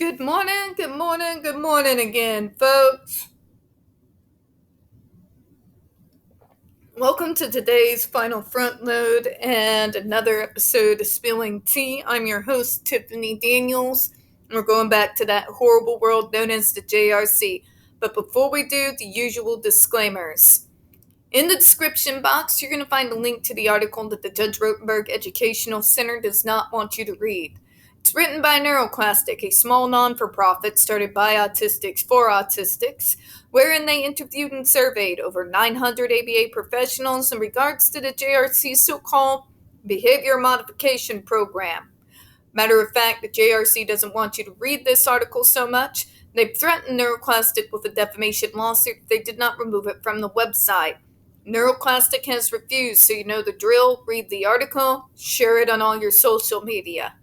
Good morning, good morning, good morning again, folks. Welcome to today's final front load and another episode of Spilling Tea. I'm your host, Tiffany Daniels. We're going back to that horrible world known as the JRC. But before we do, the usual disclaimers. In the description box, you're going to find a link to the article that the Judge Rotenberg Educational Center does not want you to read. It's written by NeuroClastic, a small non-for-profit started by autistics for autistics, wherein they interviewed and surveyed over 900 ABA professionals in regards to the JRC's so-called behavior modification program. Matter of fact, the JRC doesn't want you to read this article so much. They've threatened NeuroClastic with a defamation lawsuit if they did not remove it from the website. NeuroClastic has refused, so you know the drill. Read the article, share it on all your social media.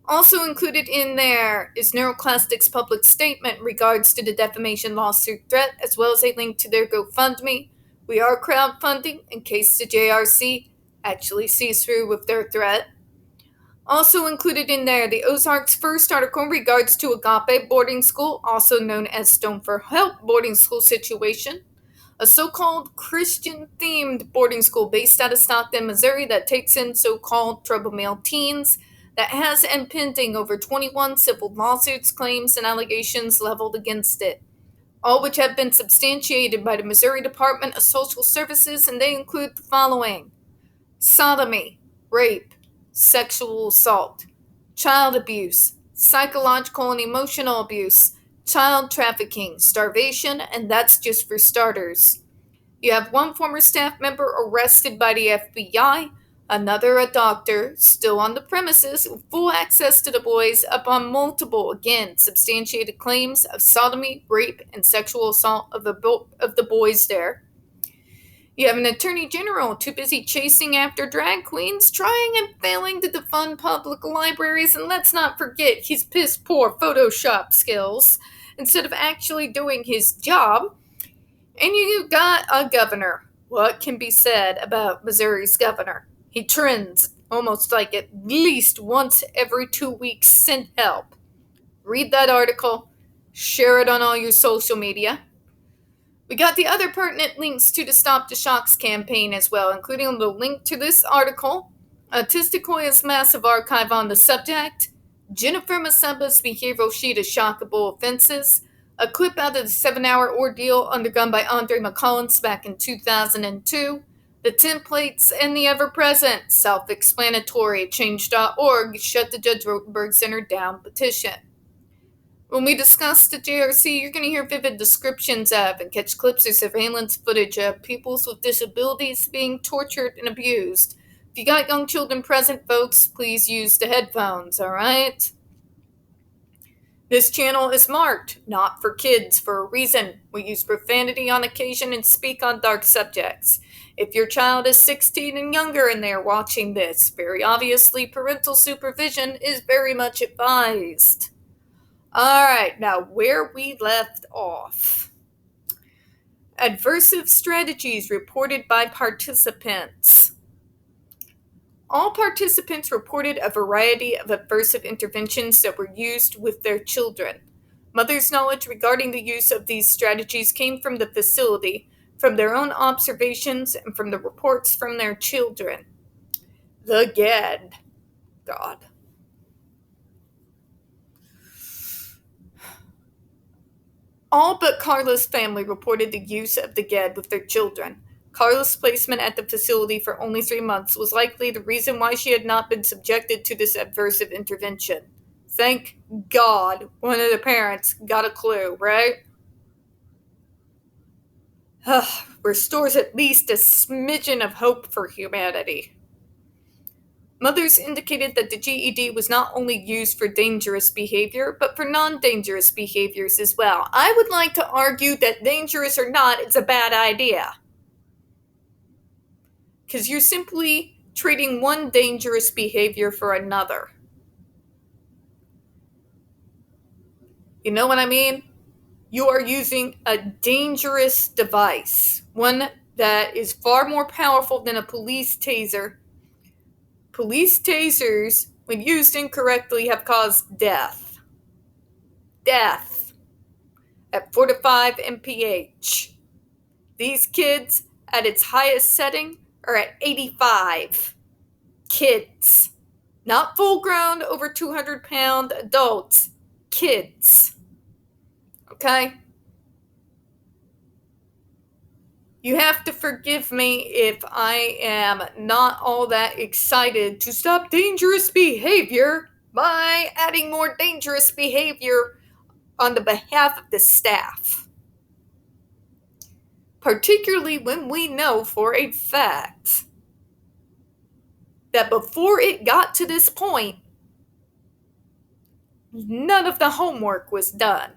Also included in there is NeuroClastic's public statement in regards to the defamation lawsuit threat, as well as a link to their GoFundMe. We are crowdfunding in case the JRC actually sees through with their threat. Also included in there, the Ozarks' first article in regards to Agape boarding school, also known as Stone for Help boarding school situation. A so-called Christian-themed boarding school based out of Stockton, Missouri that takes in so-called trouble male teens that has pending over 21 civil lawsuits, claims, and allegations leveled against it, all which have been substantiated by the Missouri Department of Social Services, and they include the following: sodomy, rape, sexual assault, child abuse, psychological and emotional abuse, child trafficking, starvation, and that's just for starters. You have one former staff member arrested by the FBI, another a doctor, still on the premises, with full access to the boys upon multiple, again, substantiated claims of sodomy, rape, and sexual assault of the boys there. You have an attorney general too busy chasing after drag queens, trying and failing to defund public libraries, and let's not forget his piss poor Photoshop skills, instead of actually doing his job. And you got a governor. What can be said about Missouri's governor? He trends almost like at least once every 2 weeks, send help. Read that article, share it on all your social media. We got the other pertinent links to the Stop the Shocks campaign as well, including the link to this article, Hoya's massive archive on the subject, Jennifer Masemba's behavioral sheet of shockable offenses, a clip out of the 7-hour ordeal undergone by Andre McCollins back in 2002, the templates, and the ever-present, self-explanatory, change.org shut the Judge Rotenberg Center down petition. When we discuss the JRC, you're going to hear vivid descriptions of and catch clips or surveillance footage of peoples with disabilities being tortured and abused. If you got young children present, folks, please use the headphones, alright? This channel is marked not for kids for a reason. We use profanity on occasion and speak on dark subjects. If your child is 16 and younger and they are watching this, very obviously parental supervision is very much advised. Alright, now where we left off. Aversive strategies reported by participants. All participants reported a variety of aversive interventions that were used with their children. Mothers' knowledge regarding the use of these strategies came from the facility, from their own observations, and from the reports from their children. The GED. God. All but Carla's family reported the use of the GED with their children. Carla's placement at the facility for only 3 months was likely the reason why she had not been subjected to this aversive intervention. Thank God one of the parents got a clue, right? Restores at least a smidgen of hope for humanity. Mothers indicated that the GED was not only used for dangerous behavior, but for non-dangerous behaviors as well. I would like to argue that dangerous or not, it's a bad idea. Because you're simply trading one dangerous behavior for another. You know what I mean? You are using a dangerous device, one that is far more powerful than a police taser. Police tasers, when used incorrectly, have caused death. death at 4 to 5 mph. These kids, at its highest setting, are at 85. Kids. Not full-grown, over 200-pound adults. Kids. Okay? You have to forgive me if I am not all that excited to stop dangerous behavior by adding more dangerous behavior on the behalf of the staff. Particularly when we know for a fact that before it got to this point, none of the homework was done.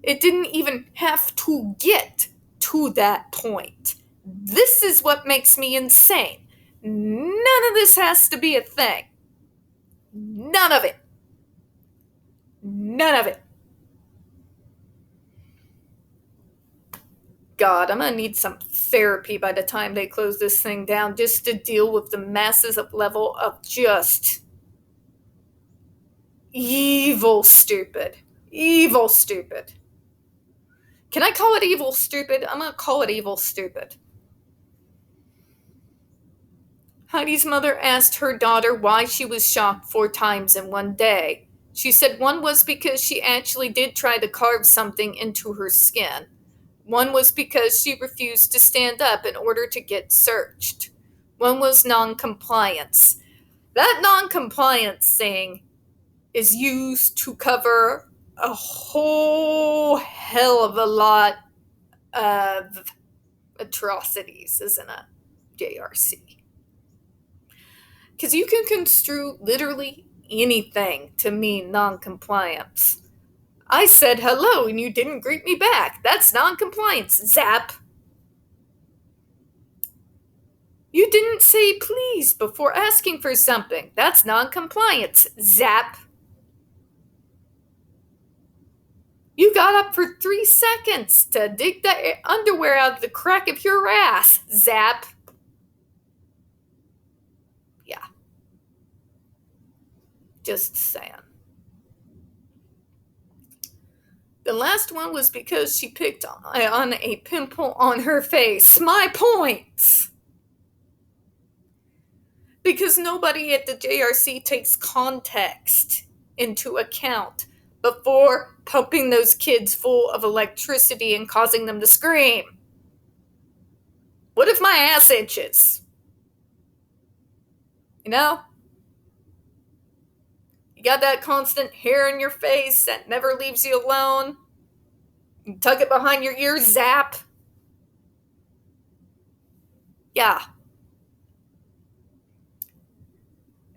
It didn't even have to get to that point. This is what makes me insane. None of this has to be a thing. None of it. None of it. God, I'm gonna need some therapy by the time they close this thing down just to deal with the massive level of just evil stupid. Evil stupid. Can I call it evil stupid? I'm gonna call it evil stupid. Heidi's mother asked her daughter why she was shocked 4 times in one day. She said one was because she actually did try to carve something into her skin. One was because she refused to stand up in order to get searched. One was non-compliance. That non-compliance thing is used to cover a whole hell of a lot of atrocities, isn't it? JRC. Because you can construe literally anything to mean non-compliance. I said hello and you didn't greet me back. That's non-compliance. Zap. You didn't say please before asking for something. That's non-compliance. Zap. You got up for 3 seconds to dig the underwear out of the crack of your ass. Zap. Yeah. Just saying. The last one was because she picked on a pimple on her face. My point! Because nobody at the JRC takes context into account before pumping those kids full of electricity and causing them to scream. What if my ass itches? You know? You got that constant hair in your face that never leaves you alone. You tuck it behind your ear, zap. Yeah.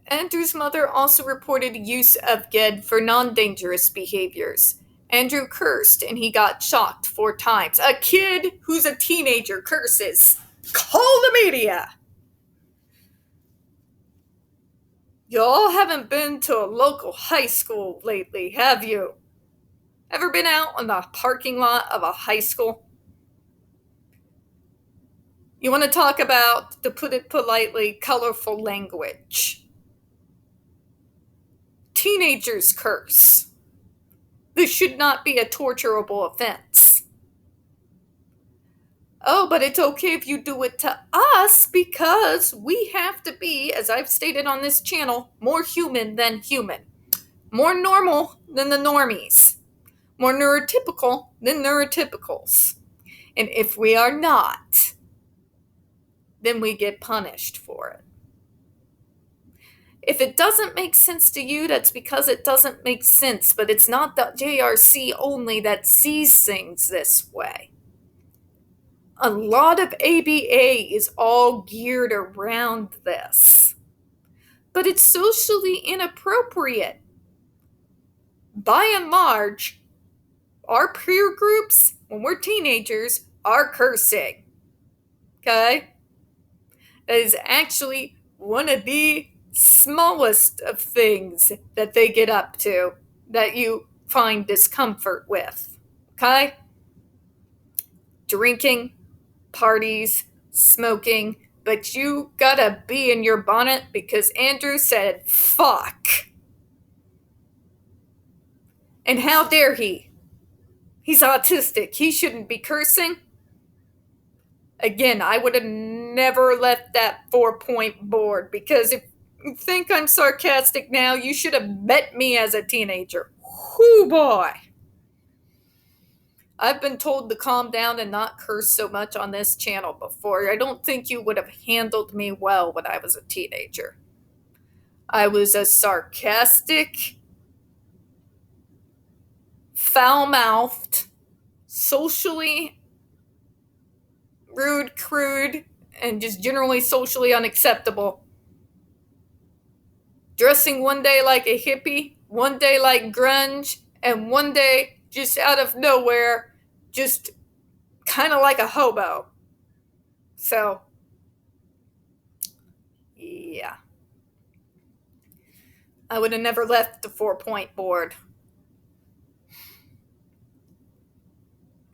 Andrew's mother also reported use of GED for non-dangerous behaviors. Andrew cursed and he got shocked 4 times. A kid who's a teenager curses. Call the media! Y'all haven't been to a local high school lately, have you? Ever been out in the parking lot of a high school? You want to talk about, to put it politely, colorful language. Teenagers curse. This should not be a torturable offense. Oh, but it's okay if you do it to us because we have to be, as I've stated on this channel, more human than human. More normal than the normies. More neurotypical than neurotypicals. And if we are not, then we get punished for it. If it doesn't make sense to you, that's because it doesn't make sense. But it's not the JRC only that sees things this way. A lot of ABA is all geared around this. But it's socially inappropriate. By and large, our peer groups, when we're teenagers, are cursing. Okay? That is actually one of the smallest of things that they get up to that you find discomfort with. Okay? Drinking, parties, smoking, but you gotta be in your bonnet because Andrew said fuck. And how dare he? He's autistic. He shouldn't be cursing. Again, I would have never left that 4-point board, because if you think I'm sarcastic now, you should have met me as a teenager. Whoo boy. I've been told to calm down and not curse so much on this channel before. I don't think you would have handled me well when I was a teenager. I was a sarcastic, foul-mouthed, socially rude, crude, and just generally socially unacceptable. Dressing one day like a hippie, one day like grunge, and one day just out of nowhere, just kind of like a hobo. So, yeah. I would have never left the 4-point board.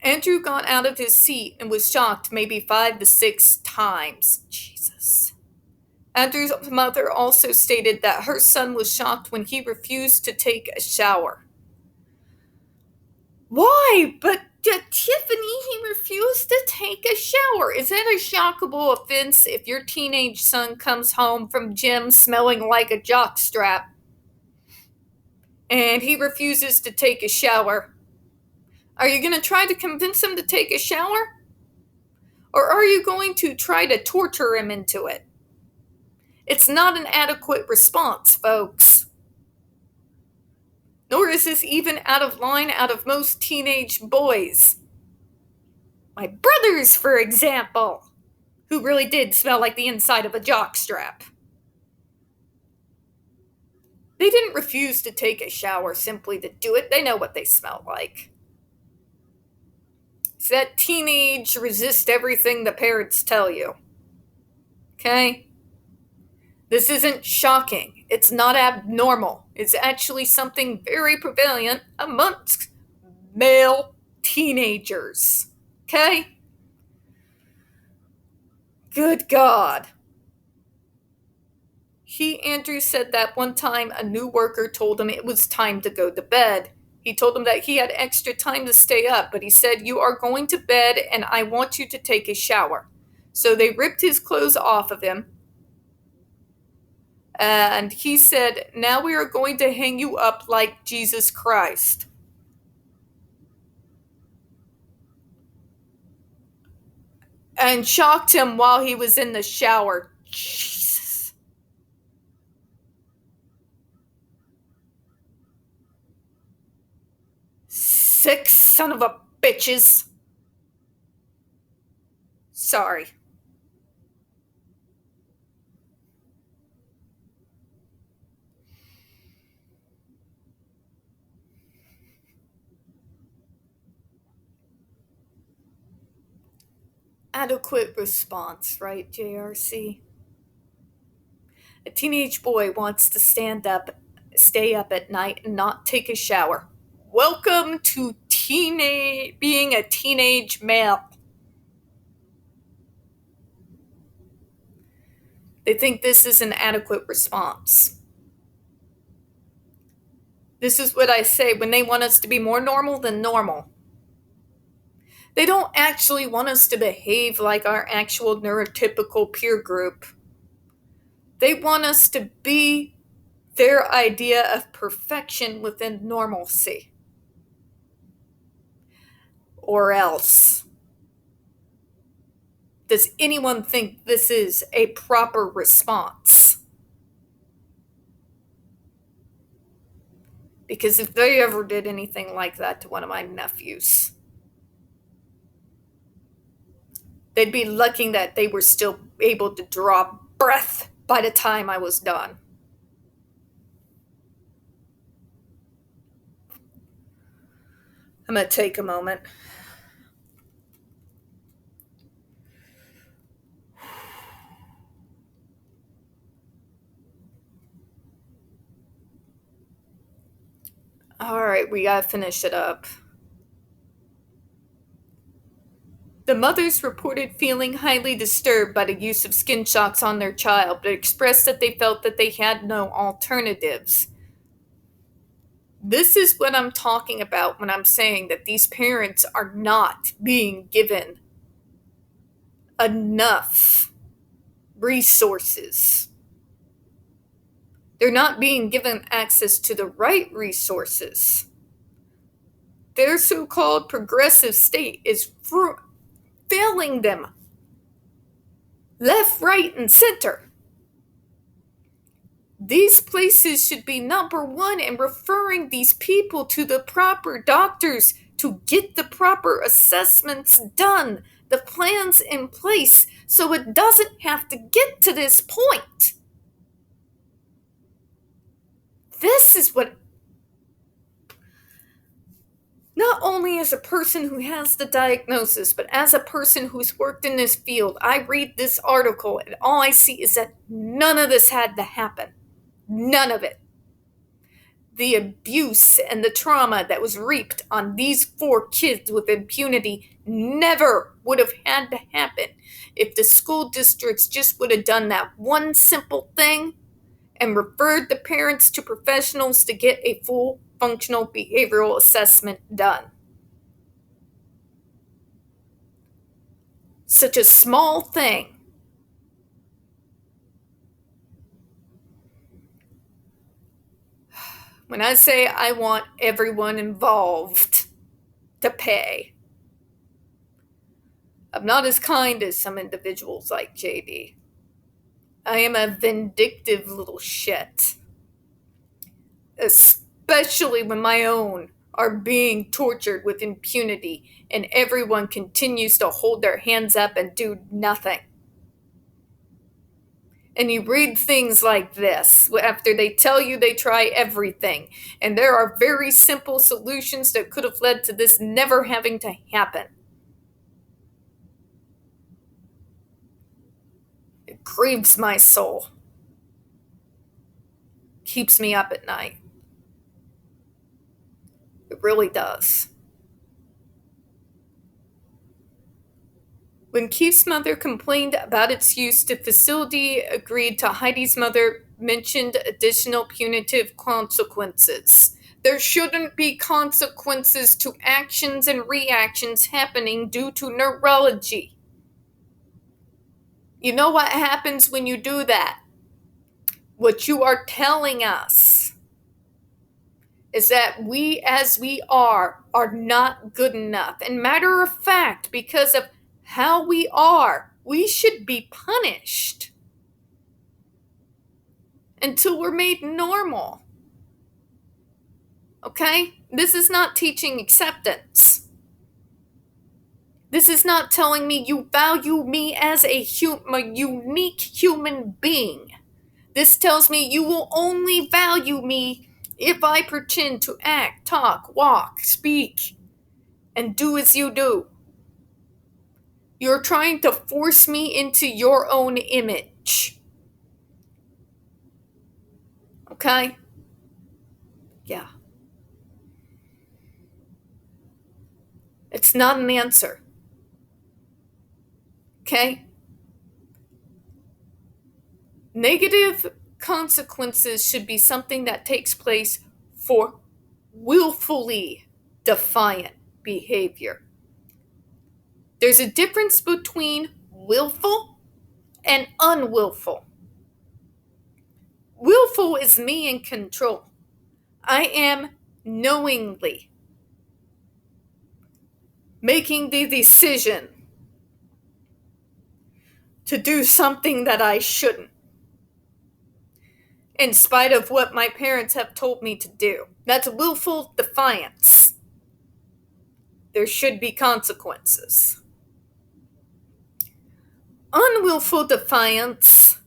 Andrew got out of his seat and was shocked maybe 5 to 6 times. Jesus. Andrew's mother also stated that her son was shocked when he refused to take a shower. Why? But Tiffany, he refused to take a shower. Is that a shockable offense if your teenage son comes home from gym smelling like a jockstrap and he refuses to take a shower? Are you going to try to convince him to take a shower? Or are you going to try to torture him into it? It's not an adequate response, folks. Nor is this even out of line out of most teenage boys. My brothers, for example, who really did smell like the inside of a jockstrap. They didn't refuse to take a shower simply to do it. They know what they smell like. It's that teenage resist everything the parents tell you. Okay? This isn't shocking. It's not abnormal. It's actually something very prevalent amongst male teenagers. Okay? Good God. Andrew said that one time a new worker told him it was time to go to bed. He told him that he had extra time to stay up, but he said, "You are going to bed and I want you to take a shower." So they ripped his clothes off of him. And he said, "Now we are going to hang you up like Jesus Christ." And shocked him while he was in the shower. Jesus. Sick son of a bitches. Sorry. Adequate response, right, JRC? A teenage boy wants to stay up at night and not take a shower. Welcome to being a teenage male. They think this is an adequate response. This is what I say when they want us to be more normal than normal. They don't actually want us to behave like our actual neurotypical peer group. They want us to be their idea of perfection within normalcy. Or else. Does anyone think this is a proper response? Because if they ever did anything like that to one of my nephews, they'd be lucky that they were still able to draw breath by the time I was done. I'm going to take a moment. All right, we got to finish it up. The mothers reported feeling highly disturbed by the use of skin shocks on their child, but expressed that they felt that they had no alternatives. This is what I'm talking about when I'm saying that these parents are not being given enough resources. They're not being given access to the right resources. Their so-called progressive state is failing them left, right, and center. These places should be number one in referring these people to the proper doctors to get the proper assessments done, the plans in place, so it doesn't have to get to this point. This is what, not only as a person who has the diagnosis, but as a person who's worked in this field, I read this article and all I see is that none of this had to happen. None of it. The abuse and the trauma that was reaped on these 4 kids with impunity never would have had to happen if the school districts just would have done that one simple thing and referred the parents to professionals to get a full functional behavioral assessment done. Such a small thing. When I say I want everyone involved to pay, I'm not as kind as some individuals like JD. I am a vindictive little shit. Especially when my own are being tortured with impunity and everyone continues to hold their hands up and do nothing. And you read things like this after they tell you they try everything, and there are very simple solutions that could have led to this never having to happen. It grieves my soul. Keeps me up at night. It really does. When Keith's mother complained about its use, the facility agreed to Heidi's mother mentioned additional punitive consequences. There shouldn't be consequences to actions and reactions happening due to neurology. You know what happens when you do that? What you are telling us is that we as we are not good enough. And matter of fact, because of how we are, we should be punished until we're made normal. Okay? This is not teaching acceptance. This is not telling me you value me as a unique human being. This tells me you will only value me if I pretend to act, talk, walk, speak, and do as you do. You're trying to force me into your own image. Okay? Yeah. It's not an answer. Okay? Negative consequences should be something that takes place for willfully defiant behavior. There's a difference between willful and unwillful. Willful is me in control. I am knowingly making the decision to do something that I shouldn't, in spite of what my parents have told me to do. That's willful defiance. There should be consequences. Unwillful defiance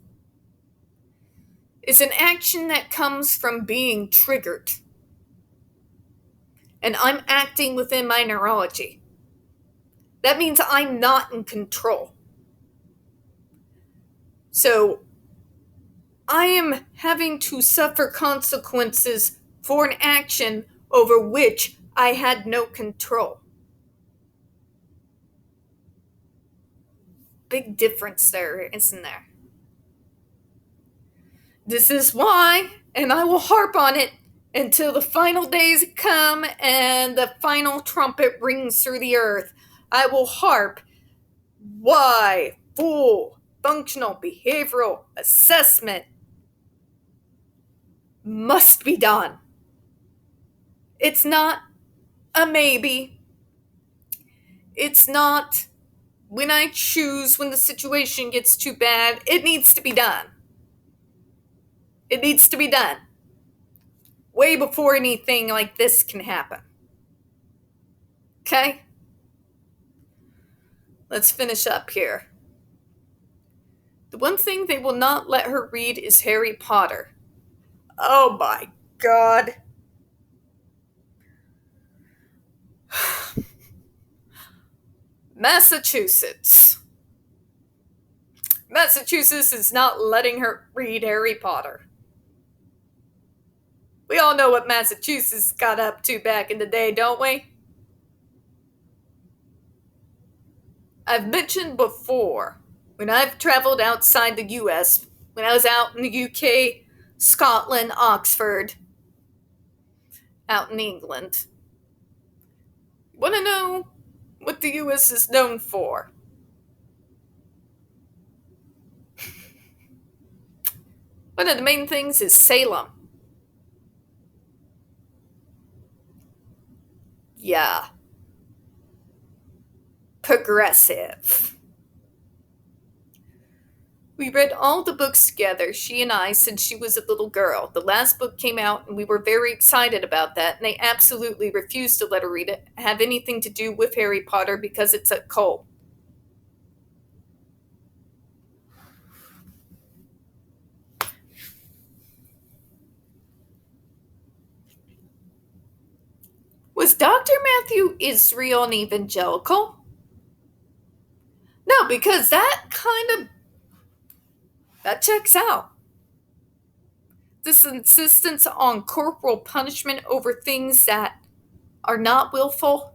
is an action that comes from being triggered. And I'm acting within my neurology. That means I'm not in control. So I am having to suffer consequences for an action over which I had no control. Big difference there, isn't there? This is why, and I will harp on it until the final days come and the final trumpet rings through the earth. I will harp why full functional behavioral assessment must be done. It's not a maybe. It's not when I choose, when the situation gets too bad. It needs to be done. It needs to be done way before anything like this can happen. Okay? Let's finish up here. The one thing they will not let her read is Harry Potter. Oh my God. Massachusetts is not letting her read Harry Potter. We all know what Massachusetts got up to back in the day, don't we? I've mentioned before, when I've traveled outside the US, when I was out in the UK, Scotland, Oxford, out in England. Want to know what the US is known for? One of the main things is Salem. Yeah. Progressive. We read all the books together, she and I, since she was a little girl. The last book came out, and we were very excited about that, and they absolutely refused to let her read it, have anything to do with Harry Potter, because it's a cult. Was Dr. Matthew Israel an evangelical? No, because that checks out. This insistence on corporal punishment over things that are not willful.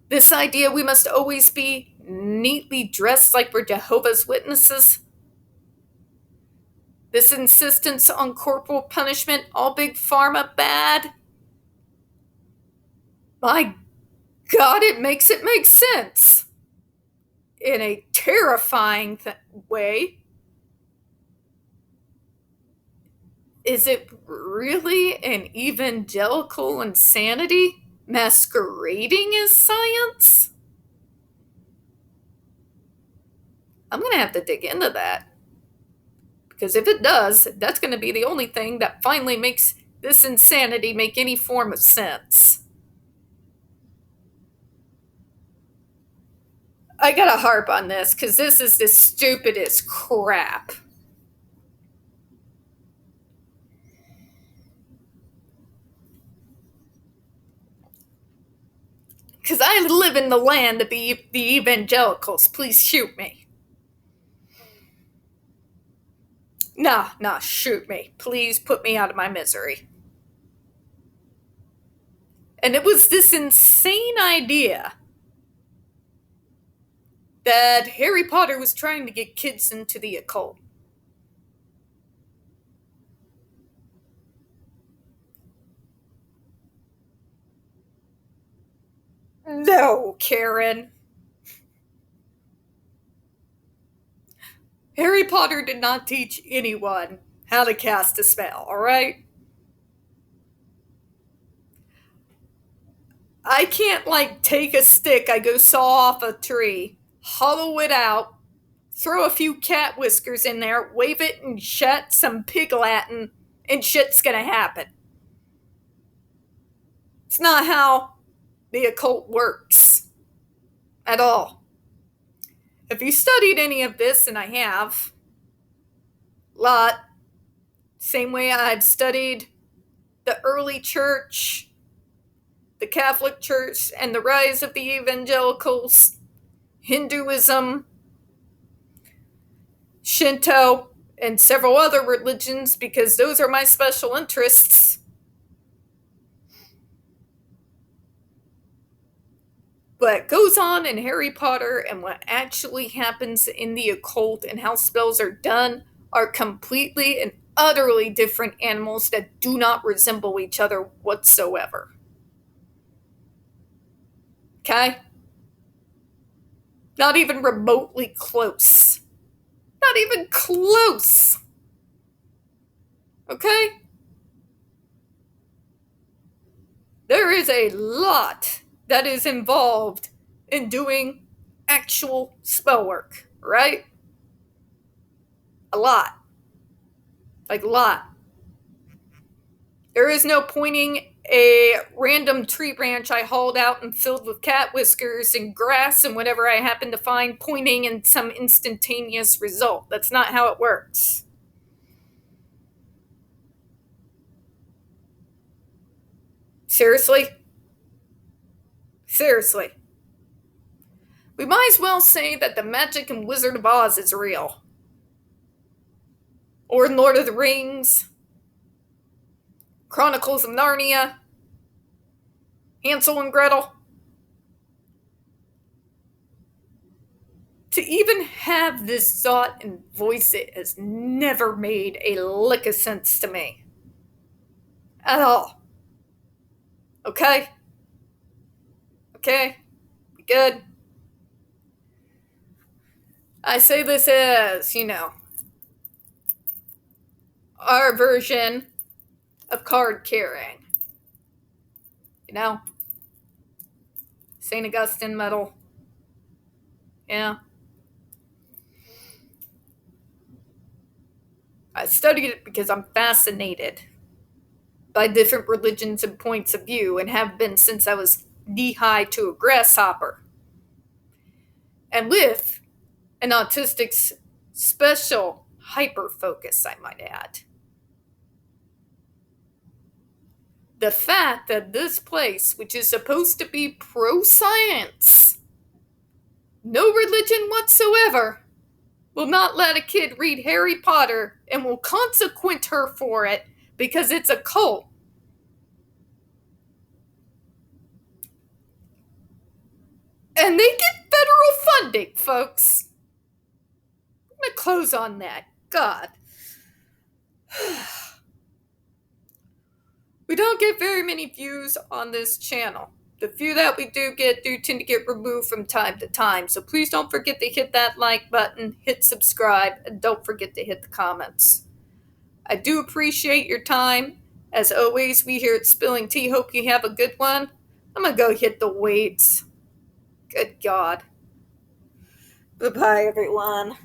This idea we must always be neatly dressed like we're Jehovah's Witnesses. This insistence on corporal punishment, all big pharma bad. My God, it makes make sense. In a terrifying way. Is it really an evangelical insanity masquerading as science? I'm going to have to dig into that. Because if it does, that's going to be the only thing that finally makes this insanity make any form of sense. I gotta harp on this because this is the stupidest crap. Because I live in the land of the evangelicals. Please shoot me. Nah, shoot me. Please put me out of my misery. And it was this insane idea that Harry Potter was trying to get kids into the occult. No, Karen. Harry Potter did not teach anyone how to cast a spell, alright? I can't, take a stick, I go saw off a tree, hollow it out, throw a few cat whiskers in there, wave it and shut some pig Latin, and shit's gonna happen. It's not how the occult works. At all. If you studied any of this, and I have, lot, same way I've studied the early church, the Catholic Church, and the rise of the evangelicals, Hinduism, Shinto, and several other religions, because those are my special interests. What goes on in Harry Potter and what actually happens in the occult and how spells are done are completely and utterly different animals that do not resemble each other whatsoever. Okay? Not even remotely close. Not even close. Okay? There is a lot that is involved in doing actual spell work, right? A lot. Like a lot. There is no pointing a random tree branch I hauled out and filled with cat whiskers and grass and whatever I happen to find, pointing in some instantaneous result. That's not how it works. Seriously? Seriously. We might as well say that the magic in Wizard of Oz is real. Or in Lord of the Rings, Chronicles of Narnia, Hansel and Gretel. To even have this thought and voice it has never made a lick of sense to me. At all. Okay? Okay? Good? I say this as, our version of card carrying. St. Augustine medal. Yeah. I studied it because I'm fascinated by different religions and points of view, and have been since I was knee-high to a grasshopper. And with an autistic's special hyper-focus, I might add. The fact that this place, which is supposed to be pro-science, no religion whatsoever, will not let a kid read Harry Potter and will consequent her for it because it's a cult. And they get federal funding, folks. I'm going to close on that. God. We don't get very many views on this channel. The few that we do get do tend to get removed from time to time. So please don't forget to hit that like button, hit subscribe, and don't forget to hit the comments. I do appreciate your time. As always, we here at Spilling Tea hope you have a good one. I'm going to go hit the weights. Good God. Bye-bye, everyone.